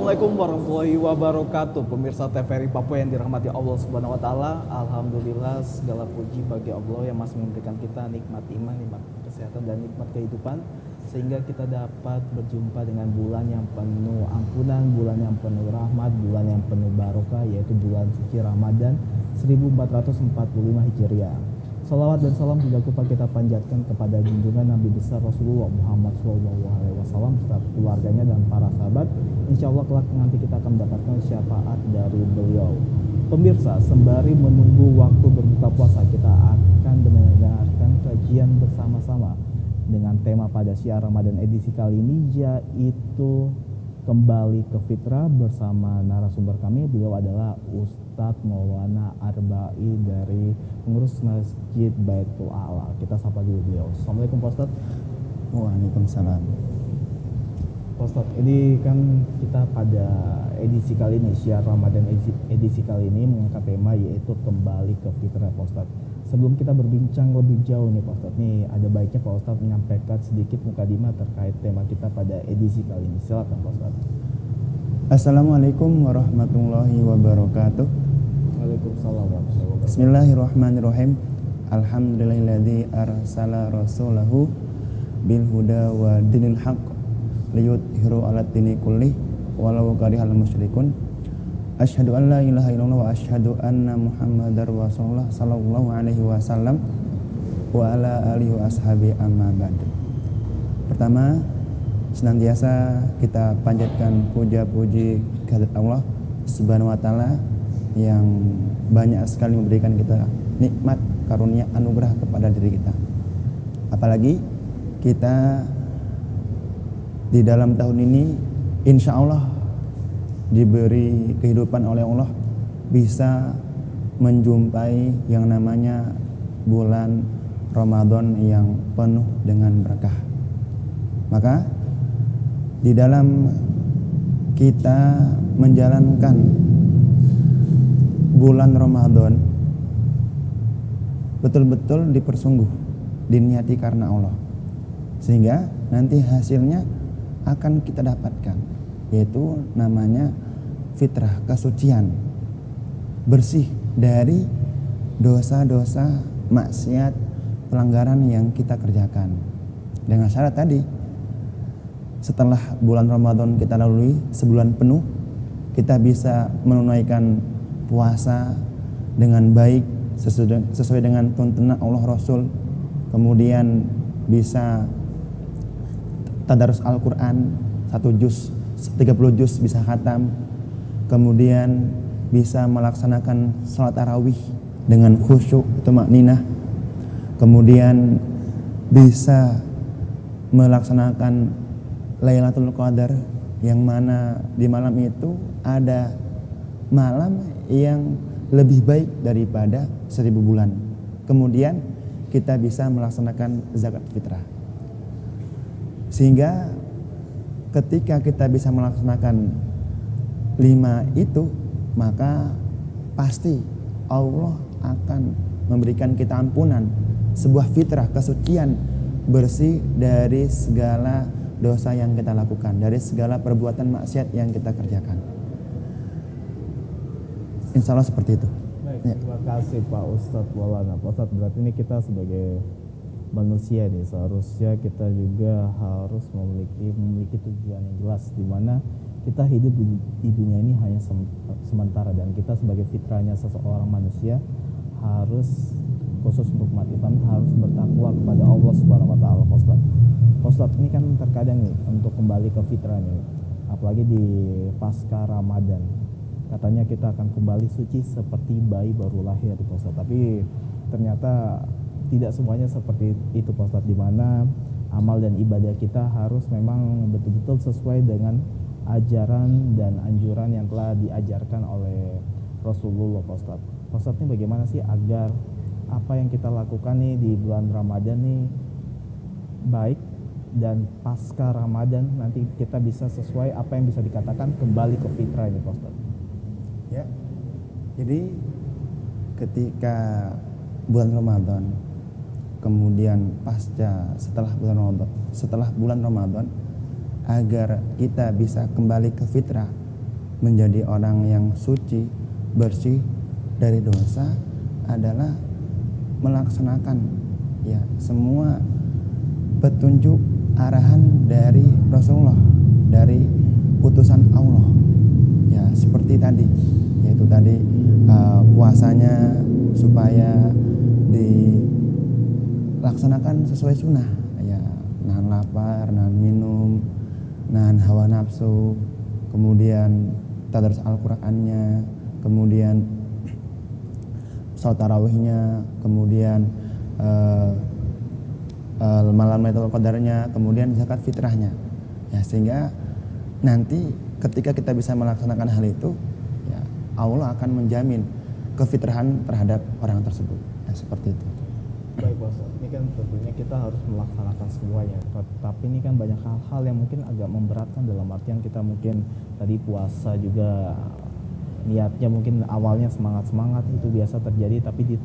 Assalamualaikum warahmatullahi wabarakatuh. Pemirsa TVRI Papua yang dirahmati Allah Subhanahu wa taala. Alhamdulillah segala puji bagi Allah yang masih memberikan kita nikmat iman, nikmat kesehatan dan nikmat kehidupan sehingga kita dapat berjumpa dengan bulan yang penuh ampunan, bulan yang penuh rahmat, bulan yang penuh barokah, yaitu bulan suci Ramadan 1445 Hijriah. Salawat dan salam tidak lupa kita panjatkan kepada junjungan Nabi besar Rasulullah Muhammad SAW beserta keluarganya dan para sahabat. Insya Allah kelak nanti kita akan mendapatkan syafaat dari beliau. Pemirsa, sembari menunggu waktu berbuka puasa, kita akan mendengarkan kajian bersama-sama dengan tema pada syiar Ramadan edisi kali ini, yaitu kembali ke fitrah bersama narasumber kami. Beliau adalah Ustadz Maulana Arba'i dari pengurus Masjid Baitul A'la. Kita sapa dulu beliau. Assalamualaikum Pak Ustadz. Waalaikumsalam. Pak Ustadz, ini kan kita pada edisi kali ini, syiar Ramadan edisi kali ini mengangkat tema yaitu kembali ke fitrah Pak Ustadz. Sebelum kita berbincang lebih jauh nih Pak Ustadz, nih ada baiknya Pak Ustadz menyampaikan sedikit mukadimah terkait tema kita pada edisi kali ini. Silakan Pak Ustadz. Assalamualaikum warahmatullahi wabarakatuh. Waalaikumsalam warahmatullahi wabarakatuh. Bismillahirrahmanirrahim. Alhamdulillahilladzi arsala rasulahu bil huda wa dinil haqq liyudhiru 'alad dini kullih walau karihal musyrikun. Asyhadu an la ilaha illallah wa asyhadu anna Muhammadar Rasulullah sallallahu alaihi wasallam wa ala alihi wa ashabi amma ba'd. Pertama, senantiasa kita panjatkan puja-puji kehadirat Allah Subhanahu wa taala yang banyak sekali memberikan kita nikmat, karunia, anugerah kepada diri kita. Apalagi kita di dalam tahun ini insya Allah diberi kehidupan oleh Allah bisa menjumpai yang namanya bulan Ramadan yang penuh dengan berkah. Maka di dalam kita menjalankan bulan Ramadan betul-betul dipersungguh, diniati karena Allah, sehingga nanti hasilnya akan kita dapatkan, yaitu namanya fitrah, kesucian, bersih dari dosa-dosa, maksiat, pelanggaran yang kita kerjakan. Dengan syarat tadi, setelah bulan Ramadan kita lalui sebulan penuh, kita bisa menunaikan puasa dengan baik sesuai dengan tuntunan Allah Rasul, kemudian bisa tadarus Al-Quran 1 juz, 30 juz bisa khatam, kemudian bisa melaksanakan salat tarawih dengan khusyuk, tumakninah, kemudian bisa melaksanakan Lailatul Qadar, yang mana di malam itu ada malam yang lebih baik daripada 1000 bulan. Kemudian kita bisa melaksanakan zakat fitrah, sehingga ketika kita bisa melaksanakan 5 itu, maka pasti Allah akan memberikan kita ampunan, sebuah fitrah, kesucian, bersih dari segala dosa yang kita lakukan, dari segala perbuatan maksiat yang kita kerjakan. Insya Allah seperti itu. Baik, terima kasih Pak Ustadz Maulana. Pak Ustadz, berarti ini kita sebagai manusia nih, seharusnya kita juga harus memiliki tujuan yang jelas, di mana kita hidup di dunia ini hanya sementara, dan kita sebagai fitrahnya seseorang manusia harus, khusus untuk umat Islam, harus bertakwa kepada Allah Subhanahu wa taala. Pak Ustadz, ini kan terkadang nih untuk kembali ke fitrah nih, apalagi di pasca Ramadan, katanya kita akan kembali suci seperti bayi baru lahir, Pak Ustadz. Tapi ternyata tidak semuanya seperti itu Pak Ustadz, di mana amal dan ibadah kita harus memang betul-betul sesuai dengan ajaran dan anjuran yang telah diajarkan oleh Rasulullah Pak Ustadz. Pak Ustadz, ini bagaimana sih agar apa yang kita lakukan nih di bulan Ramadan nih baik, dan pasca Ramadan nanti kita bisa sesuai apa yang bisa dikatakan kembali ke fitrah ini Pak Ustadz? Ya, jadi ketika bulan Ramadan, kemudian setelah bulan Ramadan, agar kita bisa kembali ke fitrah, menjadi orang yang suci, bersih dari dosa adalah melaksanakan ya semua petunjuk arahan dari Rasulullah, dari utusan Allah. Ya, seperti tadi, yaitu tadi puasanya supaya dilaksanakan sesuai sunnah, ya, nahan lapar, nahan minum, nahan hawa nafsu, kemudian tadarus Al-Qur'annya, kemudian salat tarawihnya, kemudian malam Lailatul Qadarnya, kemudian zakat fitrahnya. Ya, sehingga nanti ketika kita bisa melaksanakan hal itu, ya, Allah akan menjamin kefitrahan terhadap orang tersebut. Ya, seperti itu. Baik Pak Ustadz, ini kan tentunya kita harus melaksanakan semuanya. Tapi ini kan banyak hal-hal yang mungkin agak memberatkan, dalam artian kita mungkin tadi puasa juga niatnya mungkin awalnya semangat-semangat itu biasa terjadi, tapi di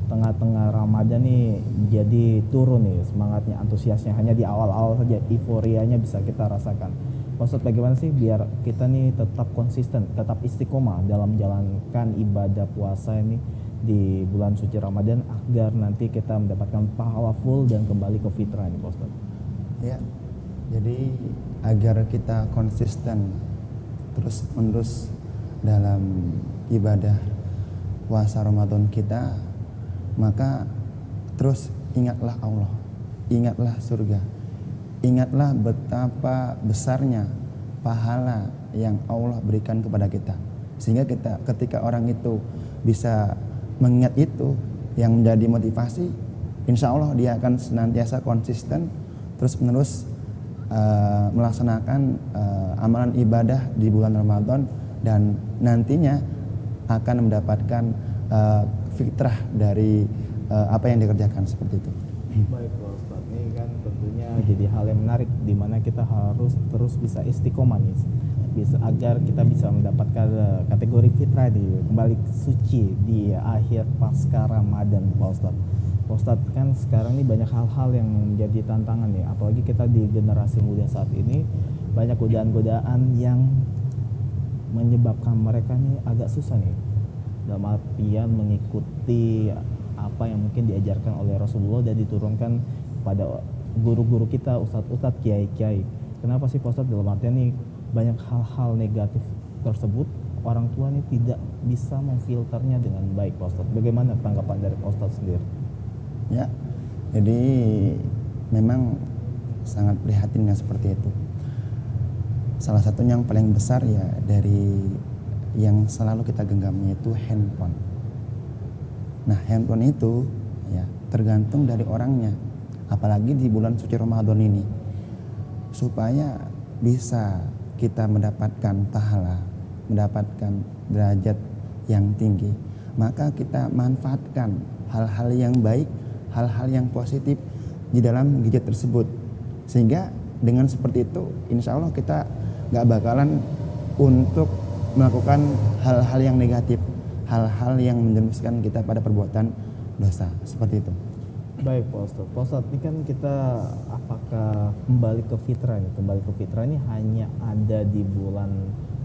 tengah-tengah Ramadan nih jadi turun nih semangatnya, antusiasnya. Hanya di awal-awal saja euforianya bisa kita rasakan. Pak Ustadz, bagaimana sih biar kita nih tetap konsisten, tetap istiqomah dalam menjalankan ibadah puasa ini di bulan suci Ramadan agar nanti kita mendapatkan pahala full dan kembali ke fitrah ini Pak Ustadz? Ya, jadi agar kita konsisten terus menerus dalam ibadah puasa Ramadan kita, maka terus ingatlah Allah, ingatlah surga, ingatlah betapa besarnya pahala yang Allah berikan kepada kita. Sehingga kita ketika orang itu bisa mengingat itu yang menjadi motivasi, insya Allah dia akan senantiasa konsisten terus menerus melaksanakan amalan ibadah di bulan Ramadan, dan nantinya akan mendapatkan fitrah dari apa yang dikerjakan, seperti itu. Baik Pak Ustadz, ini kan tentunya jadi hal yang menarik di mana kita harus terus bisa istiqomah nih, bisa agar kita bisa mendapatkan kategori fitrah di kembali suci di akhir pasca Ramadan Pak Ustadz. Pak Ustadz, kan sekarang ini banyak hal-hal yang menjadi tantangan nih, apalagi kita di generasi muda saat ini banyak godaan-godaan yang menyebabkan mereka nih agak susah nih dalam artian mengikuti apa yang mungkin diajarkan oleh Rasulullah dan diturunkan pada guru-guru kita, ustadz-ustadz, kiai-kiai. Kenapa sih Pak Ustadz, dalam artian nih banyak hal-hal negatif tersebut orang tua nih tidak bisa memfilternya dengan baik Pak Ustadz? Bagaimana tanggapan dari Pak Ustadz sendiri? Ya, jadi memang sangat prihatin ya seperti itu. Salah satunya yang paling besar ya dari yang selalu kita genggam, yaitu handphone. Nah, handphone itu ya tergantung dari orangnya, apalagi di bulan suci Ramadan ini. Supaya bisa kita mendapatkan pahala, mendapatkan derajat yang tinggi, maka kita manfaatkan hal-hal yang baik, hal-hal yang positif di dalam gadget tersebut. Sehingga dengan seperti itu, insya Allah kita gak bakalan untuk melakukan hal-hal yang negatif, hal-hal yang menjerumuskan kita pada perbuatan dosa, seperti itu. Baik Pak Ustadz. Pak Ustadz, ini kan kita apakah kembali ke fitrah ini? Kembali ke fitrah ini hanya ada di bulan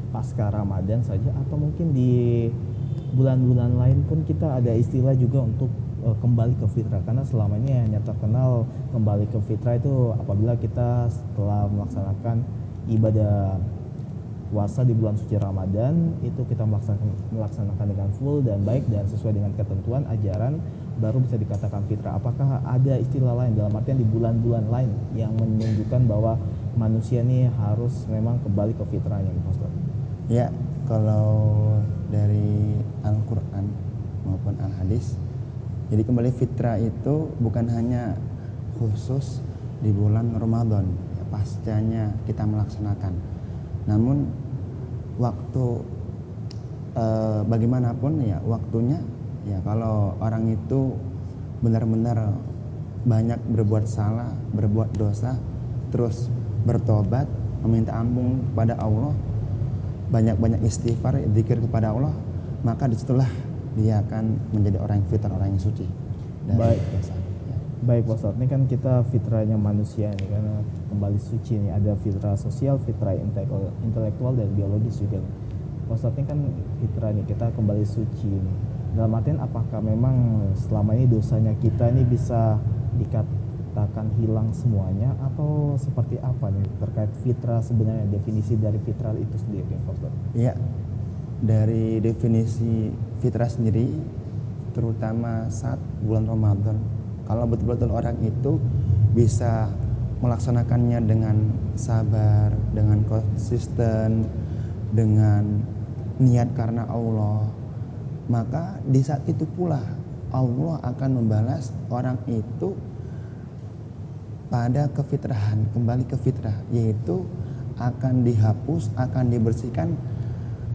pasca Ramadan saja, atau mungkin di bulan-bulan lain pun kita ada istilah juga untuk kembali ke fitrah? Karena selama ini hanya terkenal kembali ke fitrah itu apabila kita setelah melaksanakan ibadah puasa di bulan suci Ramadan itu kita melaksanakan dengan full dan baik dan sesuai dengan ketentuan ajaran, baru bisa dikatakan fitrah. Apakah ada istilah lain dalam artian di bulan-bulan lain yang menunjukkan bahwa manusia ini harus memang kembali ke fitrahnya, Pak Ustaz? Ya, kalau dari Al-Quran maupun Al-Hadis, jadi kembali fitrah itu bukan hanya khusus di bulan Ramadan ya, pascanya kita melaksanakan, namun waktu bagaimanapun ya waktunya ya, kalau orang itu benar-benar banyak berbuat salah, berbuat dosa, terus bertobat, meminta ampun kepada Allah, banyak-banyak istighfar, zikir kepada Allah, maka disitulah dia akan menjadi orang yang fitrah, orang yang suci. Baik, dosa. Baik Pak Ustadz, ini kan kita fitrahnya manusia nih, karena kembali suci nih, ada fitrah sosial, fitrah intelektual dan biologis juga. Ustadz ini kan fitrah nih, kita kembali suci nih. Dalam artian apakah memang selama ini dosanya kita ini bisa dikatakan hilang semuanya atau seperti apa nih terkait fitrah sebenarnya, definisi dari fitrah itu sendiri Ustadz? Iya, dari definisi fitrah sendiri, terutama saat bulan Ramadan, kalau betul-betul orang itu bisa melaksanakannya dengan sabar, dengan konsisten, dengan niat karena Allah, maka di saat itu pula Allah akan membalas orang itu pada kefitrahan, kembali ke fitrah, yaitu akan dihapus, akan dibersihkan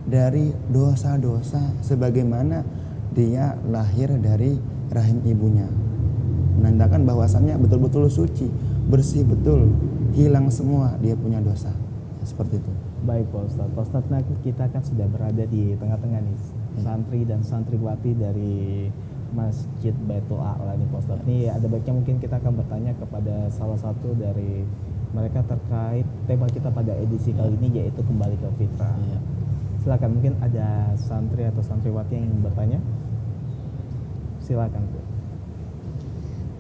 dari dosa-dosa sebagaimana dia lahir dari rahim ibunya, menandakan bahwasannya betul-betul suci, bersih betul, hilang semua dia punya dosa, seperti itu. Baik Pak Ustadz, Pak Ustadz, nah kita kan sudah berada di tengah-tengah nih santri dan santriwati dari Masjid Baitul A'la nih Pak Ustadz. Nih ada baiknya mungkin kita akan bertanya kepada salah satu dari mereka terkait tema kita pada edisi kali ini, yaitu kembali ke fitrah. Silakan, mungkin ada santri atau santriwati yang ingin bertanya. Silakan Bu.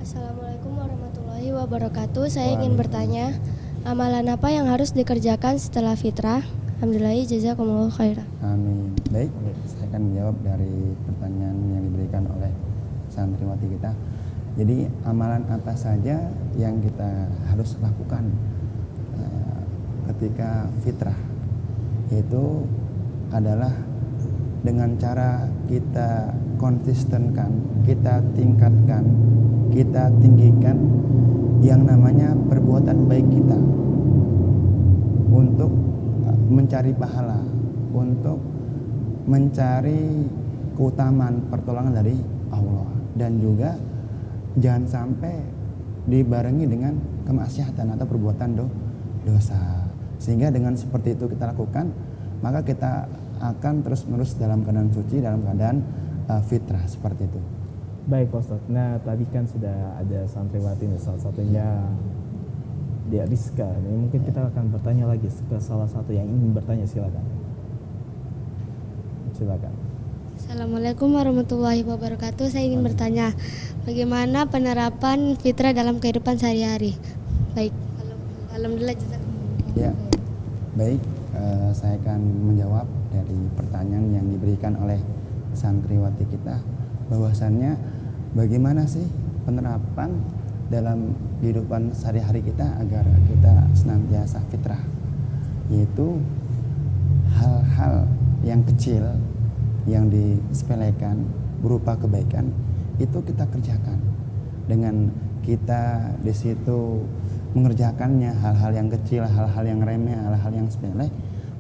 Assalamualaikum warahmatullahi wabarakatuh. Saya ingin bertanya, amalan apa yang harus dikerjakan setelah fitrah? Alhamdulillah, jazakumullah khairan. Amin. Baik, saya akan menjawab dari pertanyaan yang diberikan oleh santriwati kita. Jadi amalan apa saja yang kita harus lakukan ketika fitrah? Itu adalah dengan cara kita konsistenkan, kita tingkatkan, kita tinggikan yang namanya perbuatan baik kita untuk mencari pahala, untuk mencari keutamaan pertolongan dari Allah, dan juga jangan sampai dibarengi dengan kemaksiatan atau perbuatan dosa. Sehingga dengan seperti itu kita lakukan, maka kita akan terus-menerus dalam keadaan suci, dalam keadaan fitrah, seperti itu. Baik Pak Ustadz, nah tadi kan sudah ada santriwati nih, salah satunya Dek Rizka. Ini mungkin kita akan bertanya lagi ke salah satu yang ingin bertanya, silakan. Assalamualaikum warahmatullahi wabarakatuh. Saya ingin bertanya, bagaimana penerapan fitrah dalam kehidupan sehari-hari? Baik, alhamdulillah jazakumullah. Ya, baik. Saya akan menjawab dari pertanyaan yang diberikan oleh santriwati kita, bahwasannya bagaimana sih penerapan dalam kehidupan sehari-hari kita agar kita senantiasa fitrah, yaitu hal-hal yang kecil yang disepelekan berupa kebaikan itu kita kerjakan. Dengan kita di situ mengerjakannya hal-hal yang kecil, hal-hal yang remeh, hal-hal yang sepele,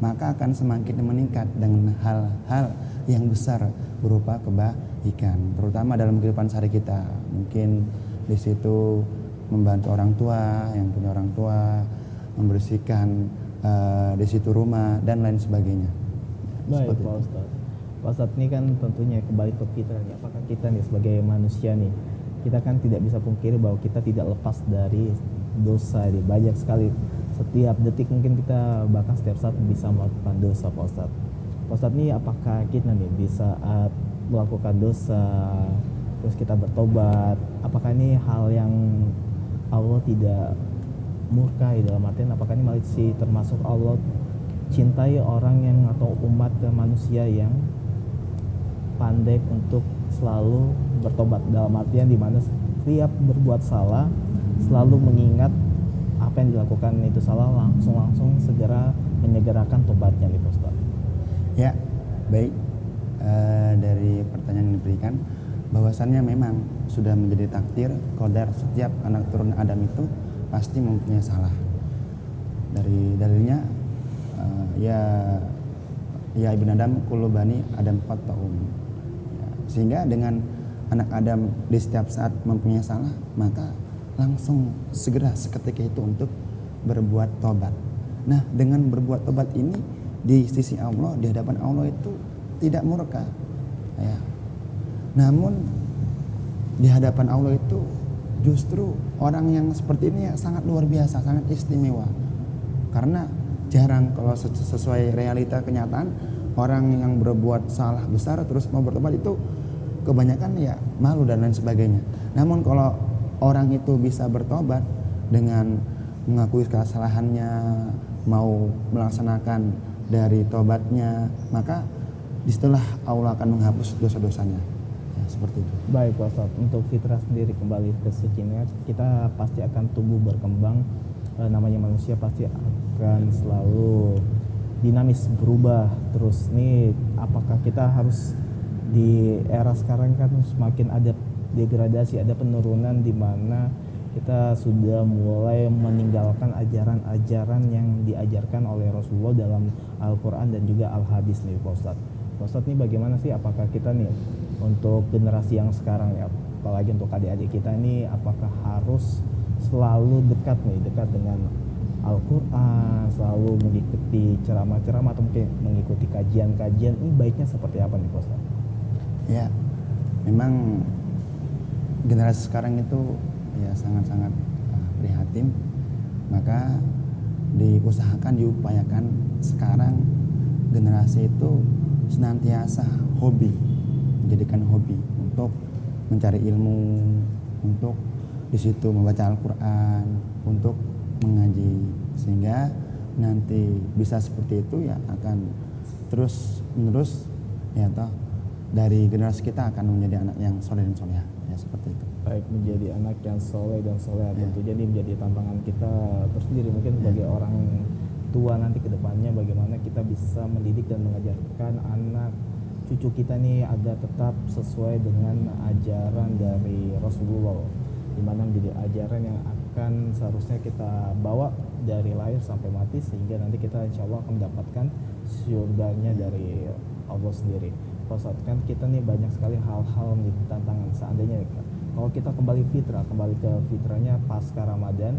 maka akan semakin meningkat dengan hal-hal yang besar berupa kebaikan, terutama dalam kehidupan sehari kita. Mungkin di situ membantu orang tua yang punya orang tua, membersihkan di situ rumah dan lain sebagainya. Baik Pak Ustadz. Pak Ustadz, ini kan tentunya kembali ke fitrah nih. Apakah kita nih sebagai manusia nih, kita kan tidak bisa pungkiri bahwa kita tidak lepas dari dosa nih. Banyak sekali, setiap detik mungkin kita bahkan setiap saat bisa melakukan dosa Pak Ustadz. Pak Ustadz, nih apakah kita nih di saat melakukan dosa terus kita bertobat, apakah ini hal yang Allah tidak murkai, dalam artian apakah ini masih termasuk Allah cintai orang yang atau umat manusia yang pandai untuk selalu bertobat, dalam artian di mana setiap berbuat salah selalu mengingat apa yang dilakukan itu salah, langsung segera menyegerakan tobatnya nih Pak Ustaz. Ya, baik. Dari pertanyaan yang diberikan, bahwasannya memang sudah menjadi takdir qadar setiap anak turun Adam itu pasti mempunyai salah. Dari dalilnya ya ibn Adam kullu bani Adam khata'un. Sehingga dengan anak Adam di setiap saat mempunyai salah, maka langsung segera seketika itu untuk berbuat tobat. Nah, dengan berbuat tobat ini di sisi Allah, di hadapan Allah itu tidak murka, ya. Namun di hadapan Allah itu justru orang yang seperti ini sangat luar biasa, sangat istimewa. Karena jarang kalau sesuai realita kenyataan, orang yang berbuat salah besar terus mau bertobat itu kebanyakan ya malu dan lain sebagainya. Namun kalau orang itu bisa bertobat dengan mengakui kesalahannya, mau melaksanakan dari tobatnya, maka disitulah Allah akan menghapus dosa-dosanya. Ya, seperti itu. Baik Pak Ustadz, untuk fitrah sendiri kembali ke sucinya, kita pasti akan tumbuh berkembang. Namanya manusia pasti akan selalu dinamis, berubah terus. Nih apakah kita harus di era sekarang kan semakin ada degradasi, ada penurunan di mana kita sudah mulai meninggalkan ajaran-ajaran yang diajarkan oleh Rasulullah dalam Al-Quran dan juga Al-Hadis nih Pak Ustadz. Pak Ustadz nih bagaimana sih, apakah kita nih untuk generasi yang sekarang ya, apalagi untuk adik-adik kita nih, apakah harus selalu dekat dengan Al-Quran, selalu mengikuti ceramah-ceramah atau mungkin mengikuti kajian-kajian, ini baiknya seperti apa nih Pak Ustadz? Ya, memang generasi sekarang itu ya sangat-sangat prihatin. Maka diupayakan sekarang generasi itu senantiasa menjadikan hobi untuk mencari ilmu, untuk di situ membaca Al-Quran, untuk mengaji, sehingga nanti bisa seperti itu ya akan terus menerus ya toh, dari generasi kita akan menjadi anak yang soleh dan soleha ya, seperti itu. Baik, menjadi anak yang soleh dan soleha tentunya ini menjadi tantangan kita tersendiri mungkin sebagai orang tua nanti ke depannya, bagaimana kita bisa mendidik dan mengajarkan anak cucu kita nih agar tetap sesuai dengan ajaran dari Rasulullah, di mana menjadi ajaran yang akan seharusnya kita bawa dari lahir sampai mati, sehingga nanti kita insya Allah akan mendapatkan surganya dari Allah sendiri. Pak Ustadz, kan kita nih banyak sekali hal-hal menjadi tantangan. Seandainya kalau kita kembali ke fitrahnya pasca Ramadan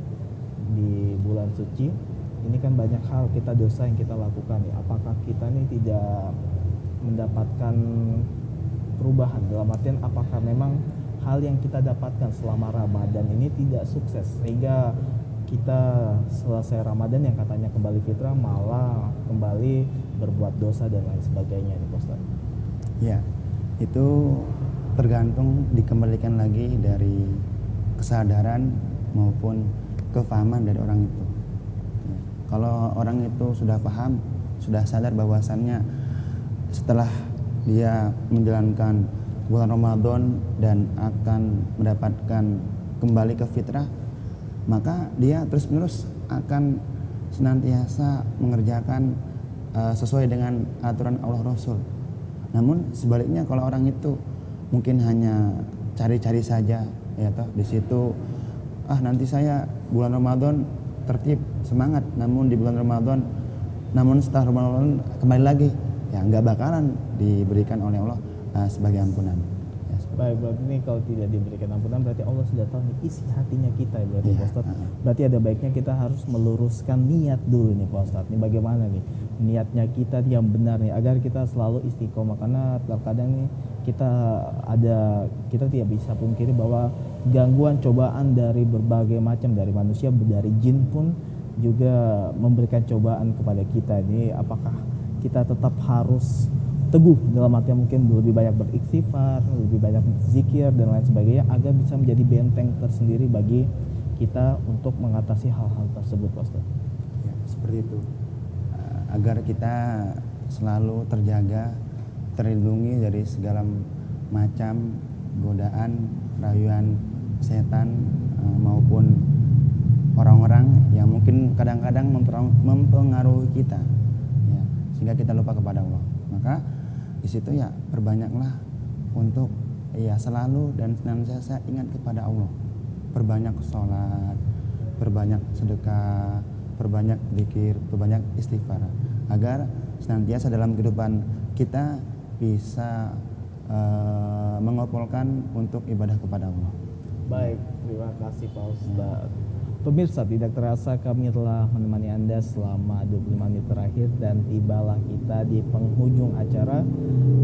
di bulan suci, ini kan banyak hal kita dosa yang kita lakukan nih. Apakah kita nih tidak mendapatkan perubahan, dalam artian apakah memang hal yang kita dapatkan selama Ramadan ini tidak sukses, sehingga kita selesai Ramadan yang katanya kembali fitrah malah kembali berbuat dosa dan lain sebagainya nih Pak Ustadz? Ya, itu tergantung, dikembalikan lagi dari kesadaran maupun kefahaman dari orang itu. Ya, kalau orang itu sudah paham, sudah sadar bahwasannya setelah dia menjalankan bulan Ramadan dan akan mendapatkan kembali ke fitrah, maka dia terus-menerus akan senantiasa mengerjakan sesuai dengan aturan Allah Rasul. Namun sebaliknya kalau orang itu mungkin hanya cari-cari saja ya toh, di situ nanti saya bulan Ramadan tertib semangat, namun di bulan Ramadan, namun setelah Ramadan kembali lagi ya nggak bakalan diberikan oleh Allah sebagai ampunan. Ya, baik, berarti ini kalau tidak diberikan ampunan berarti Allah sudah tahu nih isi hatinya kita ya, berarti Pak Ustadz. Berarti ada baiknya kita harus meluruskan niat dulu nih Pak Ustadz. Ini bagaimana nih niatnya kita yang benar nih agar kita selalu istiqomah, karena terkadang nih kita tidak bisa pungkiri bahwa gangguan cobaan dari berbagai macam, dari manusia, dari jin pun juga memberikan cobaan kepada kita. Ini apakah kita tetap harus teguh dalam artian mungkin lebih banyak beristighfar, lebih banyak zikir dan lain sebagainya agar bisa menjadi benteng tersendiri bagi kita untuk mengatasi hal-hal tersebut Pak Ustadz? Ya, seperti itu. Agar kita selalu terjaga, terlindungi dari segala macam godaan, rayuan setan maupun orang-orang yang mungkin kadang-kadang mempengaruhi kita ya, sehingga kita lupa kepada Allah. Maka di situ ya perbanyaklah untuk ya selalu dan senantiasa ingat kepada Allah. Perbanyak sholat, perbanyak sedekah, perbanyak zikir, perbanyak istighfar, agar senantiasa dalam kehidupan kita bisa mengumpulkan untuk ibadah kepada Allah. Baik, terima kasih Pak Ustadz. Pemirsa, tidak terasa kami telah menemani Anda selama 25 menit terakhir dan tibalah kita di penghujung acara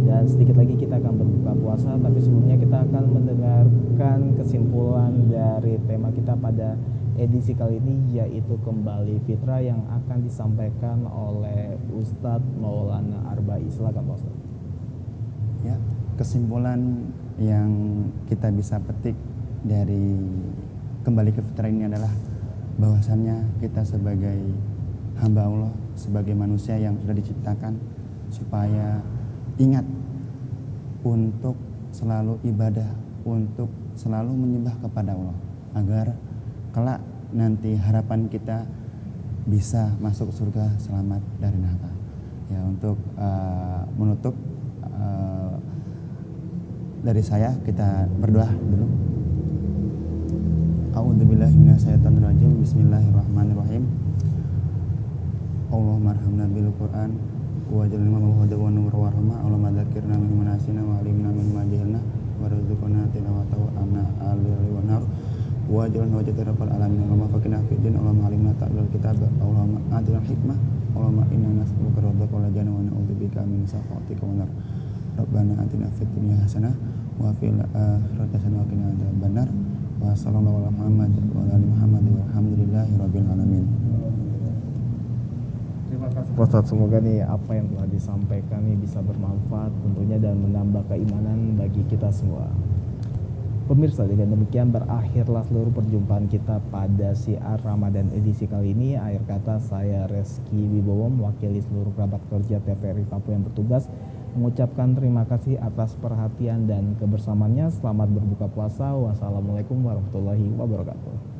dan sedikit lagi kita akan berbuka puasa, tapi sebelumnya kita akan mendengarkan kesimpulan dari tema kita pada edisi kali ini, yaitu kembali fitrah yang akan disampaikan oleh Ustadz Maulana Arba'i. Silakan Pak Ustadz. Ya, kesimpulan yang kita bisa petik dari kembali ke fitrah ini adalah bahwasannya kita sebagai hamba Allah, sebagai manusia yang sudah diciptakan, supaya ingat untuk selalu ibadah, untuk selalu menyembah kepada Allah, agar kelak nanti harapan kita bisa masuk surga selamat dari neraka. Ya, untuk menutup dari saya, kita berdoa dulu. A'udzubillahi minasyaitonirrajim. Bismillahirrahmanirrahim. Allahumma arhamna bil Qur'an waj'alna hudan wa nuran wa rahmah. Allahumma dzakirna mimma nasina wa 'allimna mimma jahilna warzuqna tilawatahu ana al-laili wan nahar waj'alna hujjatan rabbal alamin. Allahumma faqina fid din. Allahumma 'allimna ta'wil kitab. Allahumma atina hikmah. Allahumma inna nas'aluka ridhaka wal jannah wa na'udzubika min sakhatika wan nar. Rabbana atina fid dunya hasanah wa fil akhirati hasanah wa qina adzabannar. Wa sallallahu ala Muhammad wa ala ali Muhammad walhamdulillahi rabbil alamin. Terima kasih Pak Ustadz, semoga nih apa yang telah disampaikan nih bisa bermanfaat tentunya dan menambah keimanan bagi kita semua. Pemirsa, dengan demikian berakhirlah seluruh perjumpaan kita pada Syiar Ramadan edisi kali ini. Akhir kata, saya Reski Wibowo mewakili seluruh kerabat kerja TVRI Papua yang bertugas mengucapkan terima kasih atas perhatian dan kebersamaannya. Selamat berbuka puasa. Wassalamualaikum warahmatullahi wabarakatuh.